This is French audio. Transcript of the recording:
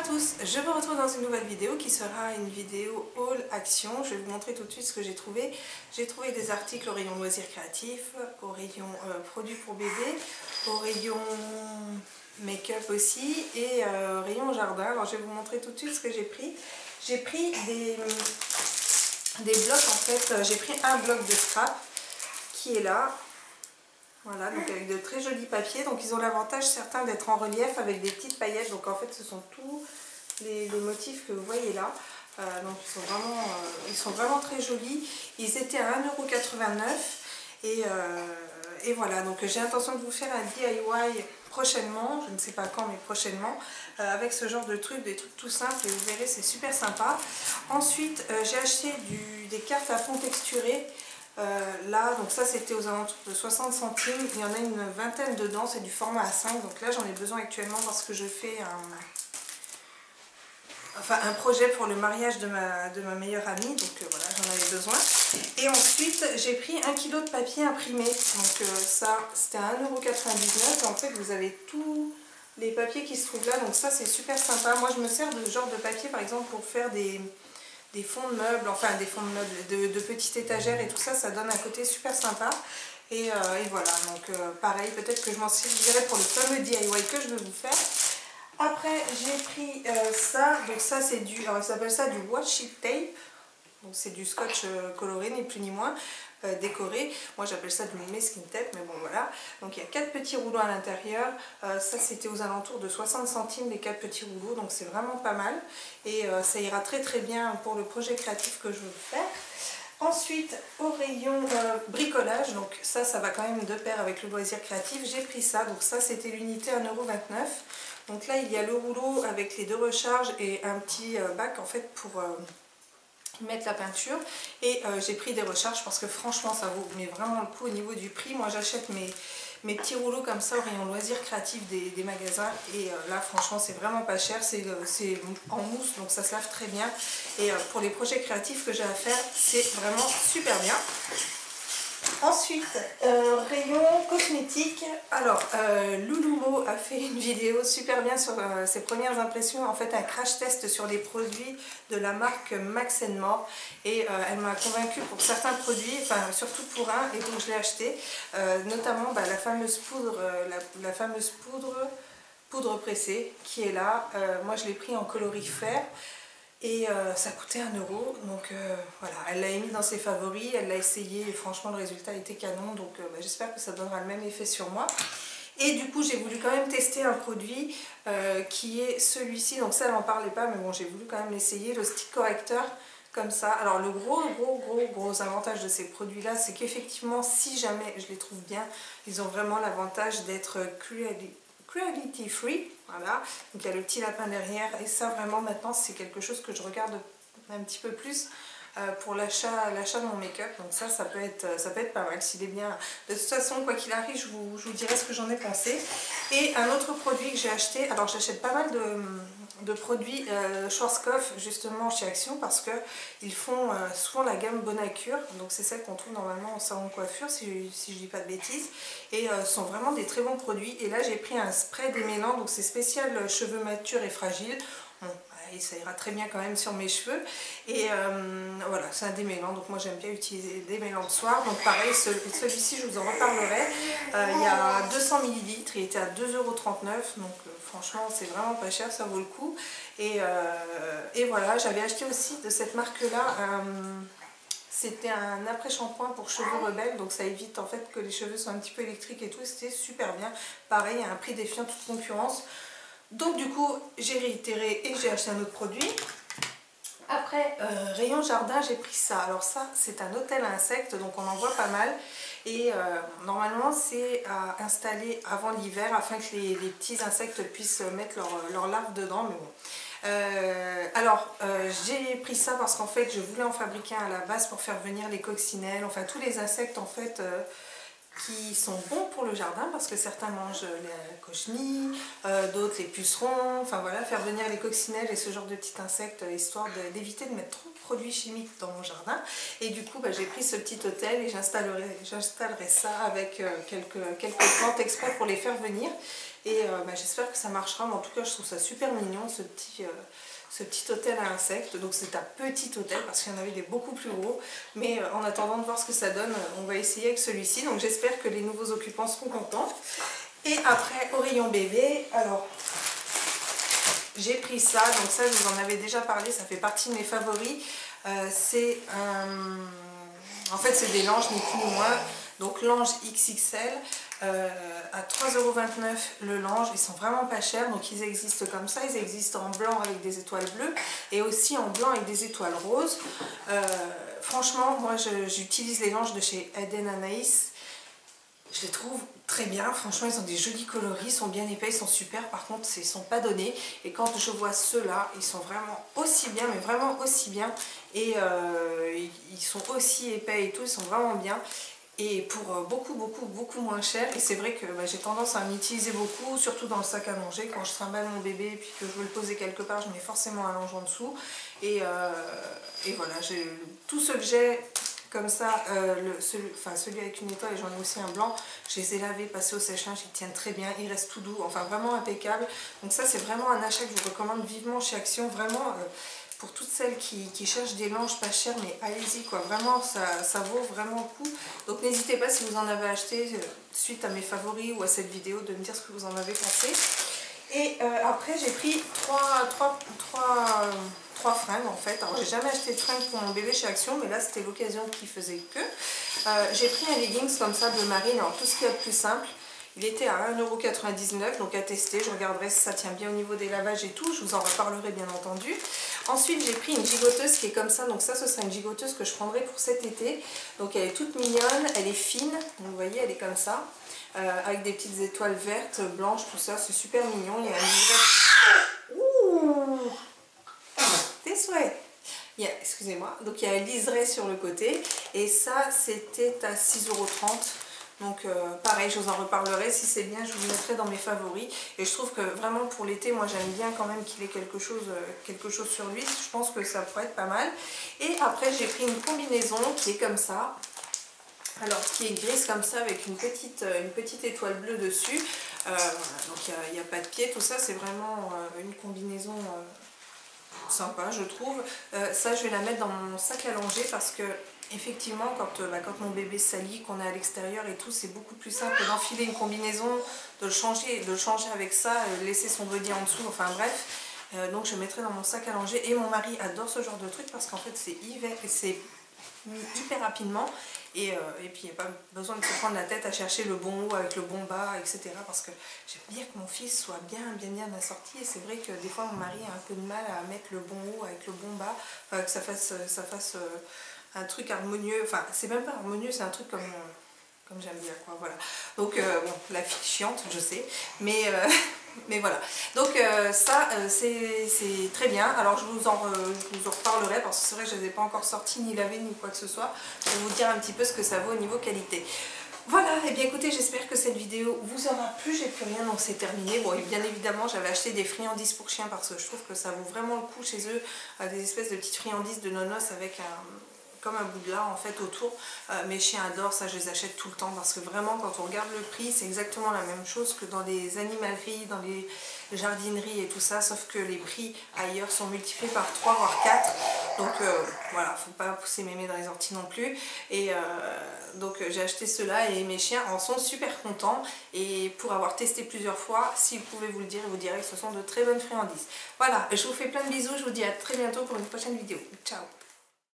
tous, je vous retrouve dans une nouvelle vidéo qui sera une vidéo haul action. Je vais vous montrer tout de suite ce que j'ai trouvé. J'ai trouvé des articles au rayon loisirs créatifs, au rayon produits pour bébé, au rayon make-up aussi et au rayon jardin. Alors je vais vous montrer tout de suite ce que j'ai pris. J'ai pris des blocs en fait, j'ai pris un bloc de scrap qui est là. Voilà, donc avec de très jolis papiers. Donc ils ont l'avantage certains d'être en relief avec des petites paillettes. Donc en fait ce sont tous les motifs que vous voyez là. Donc ils sont vraiment très jolis. Ils étaient à 1,89 € et voilà. Donc j'ai l'intention de vous faire un DIY prochainement. Je ne sais pas quand mais prochainement. Avec ce genre de trucs, des trucs tout simples. Et vous verrez c'est super sympa. Ensuite j'ai acheté des cartes à fond texturées. Là, donc ça c'était aux alentours de 60 centimes, il y en a une vingtaine dedans, c'est du format A5, donc là j'en ai besoin actuellement parce que je fais un projet pour le mariage de ma meilleure amie, donc voilà, j'en avais besoin. Et ensuite j'ai pris 1 kg de papier imprimé, donc ça c'était à 1,99 € et en fait vous avez tous les papiers qui se trouvent là, donc ça c'est super sympa. Moi je me sers de ce genre de papier par exemple pour faire des fonds de meubles, enfin des fonds de meubles, de petites étagères et tout ça, ça donne un côté super sympa. Et voilà, donc pareil, peut-être que je m'en servirai pour le fameux DIY que je vais vous faire. Après, j'ai pris ça, donc ça c'est du, alors ils s'appellent ça du washi tape, donc c'est du scotch coloré, ni plus ni moins, décoré. Moi j'appelle ça du masking tape, mais bon voilà. Donc il y a 4 petits rouleaux à l'intérieur. Ça c'était aux alentours de 60 centimes les 4 petits rouleaux, donc c'est vraiment pas mal. Et ça ira très très bien pour le projet créatif que je veux faire. Ensuite au rayon bricolage, donc ça va quand même de pair avec le loisir créatif, j'ai pris ça. Donc ça c'était l'unité 1,29 €. Donc là il y a le rouleau avec les 2 recharges et un petit bac en fait pour mettre la peinture, et j'ai pris des recharges parce que franchement ça vaut mais vraiment le coup au niveau du prix. Moi j'achète mes petits rouleaux comme ça au rayon loisirs créatifs des magasins, et là franchement c'est vraiment pas cher, c'est en mousse donc ça se lave très bien, et pour les projets créatifs que j'ai à faire c'est vraiment super bien. Ensuite, rayon cosmétique. Alors, Louloumo a fait une vidéo super bien sur ses premières impressions, en fait un crash test sur les produits de la marque Max & More, et elle m'a convaincue pour certains produits, enfin surtout pour un, et donc je l'ai acheté, notamment la fameuse poudre, poudre pressée qui est là. Moi je l'ai pris en colorifère. Et ça coûtait 1 €, donc voilà, elle l'a mis dans ses favoris, elle l'a essayé et franchement le résultat était canon, donc j'espère que ça donnera le même effet sur moi. Et du coup j'ai voulu quand même tester un produit qui est celui-ci, donc ça elle n'en parlait pas mais bon j'ai voulu quand même l'essayer, le stick correcteur comme ça. Alors le gros avantage de ces produits là, c'est qu'effectivement si jamais je les trouve bien, ils ont vraiment l'avantage d'être cruelty free, voilà. Donc il y a le petit lapin derrière, et ça vraiment maintenant c'est quelque chose que je regarde un petit peu plus pour l'achat de mon make-up. Donc ça peut être pas mal s'il est bien. De toute façon quoi qu'il arrive je vous dirai ce que j'en ai pensé. Et un autre produit que j'ai acheté, alors j'achète pas mal de produits Schwarzkopf justement chez Action parce que ils font souvent la gamme Bonacure, donc c'est celle qu'on trouve normalement en salon de coiffure si je dis pas de bêtises, et ce sont vraiment des très bons produits. Et là j'ai pris un spray démêlant, donc c'est spécial cheveux matures et fragiles. Bon, et ça ira très bien quand même sur mes cheveux, et voilà, c'est un démêlant, donc moi j'aime bien utiliser des démêlants de soir. Donc pareil, celui-ci je vous en reparlerai. Il y a 200 ml, il était à 2,39 €, donc franchement c'est vraiment pas cher, ça vaut le coup. Et voilà, j'avais acheté aussi de cette marque là c'était un après-shampoing pour cheveux rebelles, donc ça évite en fait que les cheveux soient un petit peu électriques et tout, c'était super bien. Pareil, à un prix défiant toute concurrence. Donc du coup j'ai réitéré et j'ai acheté un autre produit. Après rayon jardin, j'ai pris ça. Alors ça c'est un hôtel à insectes, donc on en voit pas mal, et normalement c'est à installer avant l'hiver afin que les petits insectes puissent mettre leurs larves dedans, mais bon. J'ai pris ça parce qu'en fait je voulais en fabriquer un à la base pour faire venir les coccinelles, enfin tous les insectes en fait qui sont bons pour le jardin parce que certains mangent les cochenilles, d'autres les pucerons, enfin voilà, faire venir les coccinelles et ce genre de petits insectes histoire d'éviter de mettre trop de produits chimiques dans mon jardin. Et du coup j'ai pris ce petit hôtel et j'installerai ça avec quelques plantes exprès pour les faire venir. Et j'espère que ça marchera, mais en tout cas je trouve ça super mignon ce petit hôtel à insectes. Donc c'est un petit hôtel parce qu'il y en avait des beaucoup plus gros, mais en attendant de voir ce que ça donne, on va essayer avec celui-ci. Donc j'espère que les nouveaux occupants seront contents. Et après au rayon bébé, alors j'ai pris ça, donc ça je vous en avais déjà parlé, ça fait partie de mes favoris. C'est en fait c'est des langes ni plus ni moins, donc lange XXL. À 3,29 € le lange, ils sont vraiment pas chers, donc ils existent comme ça, ils existent en blanc avec des étoiles bleues et aussi en blanc avec des étoiles roses. Franchement, moi j'utilise les langes de chez Eden Anaïs, je les trouve très bien, franchement ils ont des jolis coloris, ils sont bien épais, ils sont super, par contre ils sont pas donnés, et quand je vois ceux-là, ils sont vraiment aussi bien, mais vraiment aussi bien, et ils sont aussi épais et tout, ils sont vraiment bien. Et pour beaucoup moins cher. Et c'est vrai que j'ai tendance à en utiliser beaucoup, surtout dans le sac à manger. Quand je trimballe mon bébé et puis que je veux le poser quelque part, je mets forcément un lange en dessous. Et voilà, tout ce que j'ai comme ça, celui avec une étoile, et j'en ai aussi un blanc, je les ai lavés, passés au sèche-linge, ils tiennent très bien, ils restent tout doux, enfin vraiment impeccable. Donc ça c'est vraiment un achat que je vous recommande vivement chez Action, vraiment. Pour toutes celles qui cherchent des langes pas chères, mais allez-y quoi, vraiment ça vaut vraiment le coup. Donc n'hésitez pas si vous en avez acheté suite à mes favoris ou à cette vidéo de me dire ce que vous en avez pensé. Et après j'ai pris trois fringues en fait. Alors j'ai jamais acheté de fringues pour mon bébé chez Action, mais là c'était l'occasion qui faisait que. J'ai pris un leggings comme ça de marine, alors tout ce qu'il y a de plus simple. Il était à 1,99 €, donc à tester, je regarderai si ça tient bien au niveau des lavages et tout, je vous en reparlerai bien entendu. Ensuite j'ai pris une gigoteuse qui est comme ça, donc ça ce sera une gigoteuse que je prendrai pour cet été. Donc elle est toute mignonne, elle est fine, donc vous voyez elle est comme ça, avec des petites étoiles vertes, blanches, tout ça, c'est super mignon. Il y a un liseré... Ouh, tes souhaits. Excusez-moi, donc il y a un liseré sur le côté, et ça c'était à 6,30 €. Donc pareil, je vous en reparlerai, si c'est bien je vous mettrai dans mes favoris. Et je trouve que vraiment pour l'été, moi j'aime bien quand même qu'il ait quelque chose sur lui. Je pense que ça pourrait être pas mal. Et après j'ai pris une combinaison qui est comme ça. Alors qui est grise comme ça avec une petite étoile bleue dessus. Donc il n'y a pas de pied, tout ça c'est vraiment une combinaison sympa je trouve. Ça je vais la mettre dans mon sac à langer parce que effectivement quand mon bébé salit, qu'on est à l'extérieur et tout, c'est beaucoup plus simple d'enfiler une combinaison, de le changer avec ça, laisser son body en dessous, enfin bref. Donc je mettrai dans mon sac à langer, et mon mari adore ce genre de truc parce qu'en fait c'est hyper rapidement, et puis il n'y a pas besoin de se prendre la tête à chercher le bon haut avec le bon bas, etc. parce que j'aime bien que mon fils soit bien assorti, et c'est vrai que des fois mon mari a un peu de mal à mettre le bon haut avec le bon bas, que ça fasse un truc harmonieux, enfin c'est même pas harmonieux, c'est un truc comme j'aime bien quoi, voilà. Donc bon, la fille chiante je sais, mais voilà, donc ça c'est très bien. Alors je vous en reparlerai parce que c'est vrai que je ne les ai pas encore sortis ni lavés ni quoi que ce soit. Je vais vous dire un petit peu ce que ça vaut au niveau qualité. Voilà, et bien écoutez, j'espère que cette vidéo vous aura plu. J'ai plus rien, donc c'est terminé. Bon, et bien évidemment j'avais acheté des friandises pour chiens parce que je trouve que ça vaut vraiment le coup chez eux, des espèces de petites friandises de nonos avec comme un bout de lard en fait autour. Mes chiens adorent ça, je les achète tout le temps parce que vraiment quand on regarde le prix, c'est exactement la même chose que dans les animaleries, dans les jardineries et tout ça, sauf que les prix ailleurs sont multipliés par 3 voire 4. Donc voilà, faut pas pousser mémé dans les orties non plus. Et donc j'ai acheté cela et mes chiens en sont super contents. Et pour avoir testé plusieurs fois, si vous pouvez vous le dire, vous direz que ce sont de très bonnes friandises. Voilà, je vous fais plein de bisous, je vous dis à très bientôt pour une prochaine vidéo. Ciao!